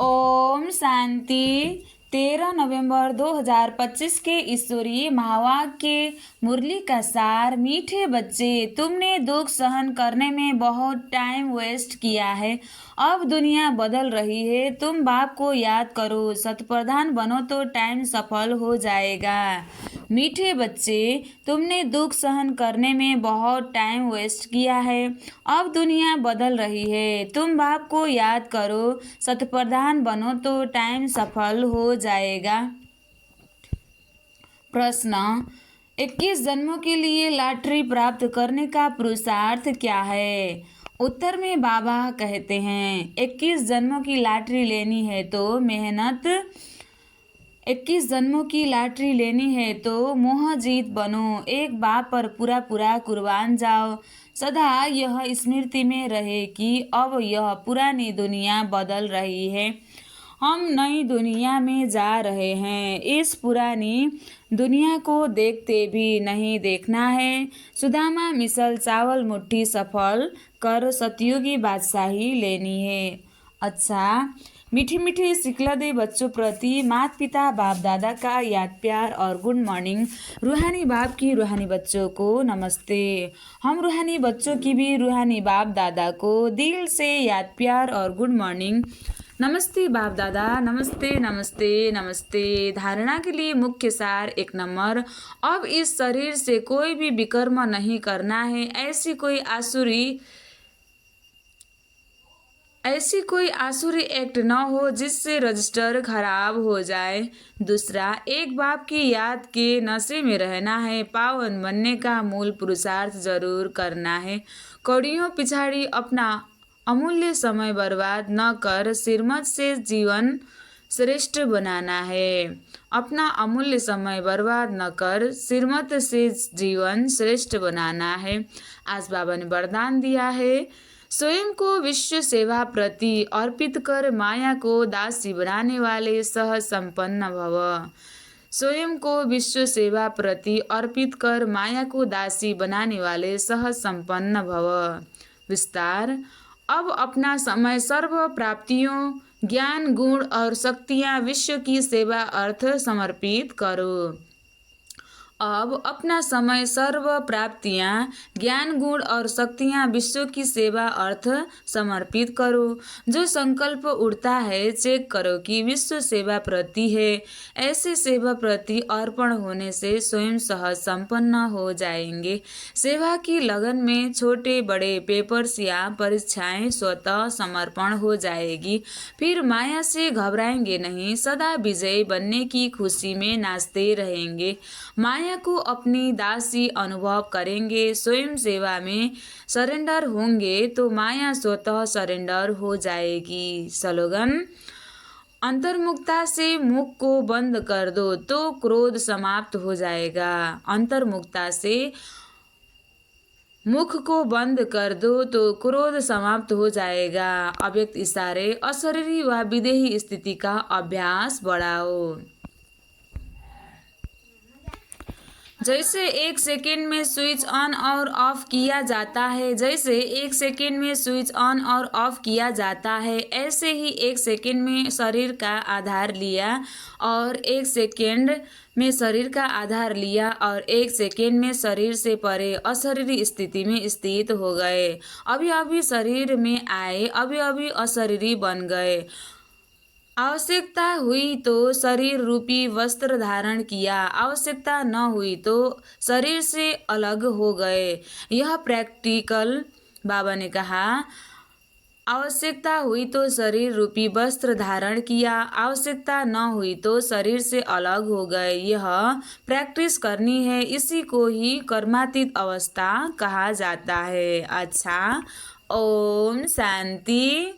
ओम शांति। 13 नवंबर 2025 के ईश्वरीय महावाक्य के मुरली का सार। मीठे बच्चे, तुमने दुख सहन करने में बहुत टाइम वेस्ट किया है। अब दुनिया बदल रही है। तुम बाप को याद करो, शतप्रधान बनो तो टाइम सफल हो जाएगा। मीठे बच्चे, तुमने दुख सहन करने में बहुत टाइम वेस्ट किया है। अब दुनिया बदल रही है। तुम बाप को याद करो, शतप्रधान बनो तो टाइम सफल हो जाएगा। प्रश्न: 21 जन्मों के लिए लॉटरी प्राप्त करने का पुरुषार्थ क्या है? उत्तर में बाबा कहते हैं, 21 जन्मों की लॉटरी लेनी है तो मेहनत 21 जन्मों की लॉटरी लेनी है तो मोहजीत बनो। एक बाप पर पूरा पूरा कुर्बान जाओ। सदा यह स्मृति में रहे कि अब यह पुरानी दुनिया बदल रही है। हम नई दुनिया में जा रहे हैं। इस पुरानी दुनिया को देखते भी नहीं देखना है। सुदामा मिसल चावल मुट्ठी सफल कर सतयुगी बादशाही लेनी है। अच्छा, मीठी मीठी सिकलदे बच्चों प्रति माता पिता बाप दादा का याद प्यार और गुड मॉर्निंग। रूहानी बाप की रूहानी बच्चों को नमस्ते। हम रूहानी बच्चों की भी रूहानी बाप दादा को दिल से याद प्यार और गुड मॉर्निंग। नमस्ते बाप दादा, नमस्ते नमस्ते नमस्ते। धारणा के लिए मुख्य सार 1 नंबर। अब इस शरीर से कोई भी विकर्म नहीं करना है। ऐसी कोई आसुरी एक्ट न हो जिससे रजिस्टर खराब हो जाए। दूसरा, एक बाप की याद के नशे में रहना है। पावन बनने का मूल पुरुषार्थ जरूर करना है। कौड़ियों पिछाड़ी अपना अमूल्य समय बर्बाद न कर श्रीमत से जीवन श्रेष्ठ बनाना है। अपना अमूल्य समय बर्बाद न कर श्रीमत से जीवन श्रेष्ठ बनाना है। आज बाबा ने वरदान दिया है, स्वयं को विश्व सेवा प्रति अर्पित कर माया को दासी बनाने वाले सह संपन्न भव। स्वयं को विश्व सेवा प्रति अर्पित कर माया को दासी बनाने वाले सह संपन्न भव। विस्तार: अब अपना समय सर्व प्राप्तियों, ज्ञान, गुण और शक्तियाँ विश्व की सेवा अर्थ समर्पित करो। अब अपना समय सर्व प्राप्तियाँ, ज्ञान, गुण और शक्तियाँ विश्व की सेवा अर्थ समर्पित करो। जो संकल्प उठता है चेक करो कि विश्व सेवा प्रति है। ऐसे सेवा प्रति अर्पण होने से स्वयं सहज संपन्न हो जाएंगे। सेवा की लगन में छोटे बड़े पेपर्स या परीक्षाएं स्वतः समर्पण हो जाएगी। फिर माया से घबराएंगे नहीं, सदा विजयी बनने की खुशी में नाचते रहेंगे। माया को अपनी दासी अनुभव करेंगे। स्वयं सेवा में सरेंडर होंगे तो माया स्वतः सरेंडर हो जाएगी। स्लोगन: अंतर्मुखता से मुख को बंद कर दो तो क्रोध समाप्त हो जाएगा। अंतर्मुखता से मुख को बंद कर दो तो क्रोध समाप्त हो जाएगा। अव्यक्त इशारे, अशरीरी व विदेही स्थिति का अभ्यास बढ़ाओ। जैसे 1 सेकेंड में स्विच ऑन और ऑफ किया जाता है, जैसे 1 सेकेंड में स्विच ऑन और ऑफ किया जाता है, ऐसे ही 1 सेकेंड में शरीर का आधार लिया और 1 सेकेंड में शरीर का आधार लिया और 1 सेकेंड में शरीर से परे अशरीरी स्थिति में स्थित हो गए। अभी अभी शरीर में आए, अभी अभी अशरीरी बन गए। आवश्यकता हुई तो शरीर रूपी वस्त्र धारण किया, आवश्यकता न हुई तो शरीर से अलग हो गए। यह प्रैक्टिकल बाबा ने कहा, आवश्यकता हुई तो शरीर रूपी वस्त्र धारण किया, आवश्यकता न हुई तो शरीर से अलग हो गए। यह प्रैक्टिस करनी है। इसी को ही कर्मातीत अवस्था कहा जाता है। अच्छा, ओम शांति।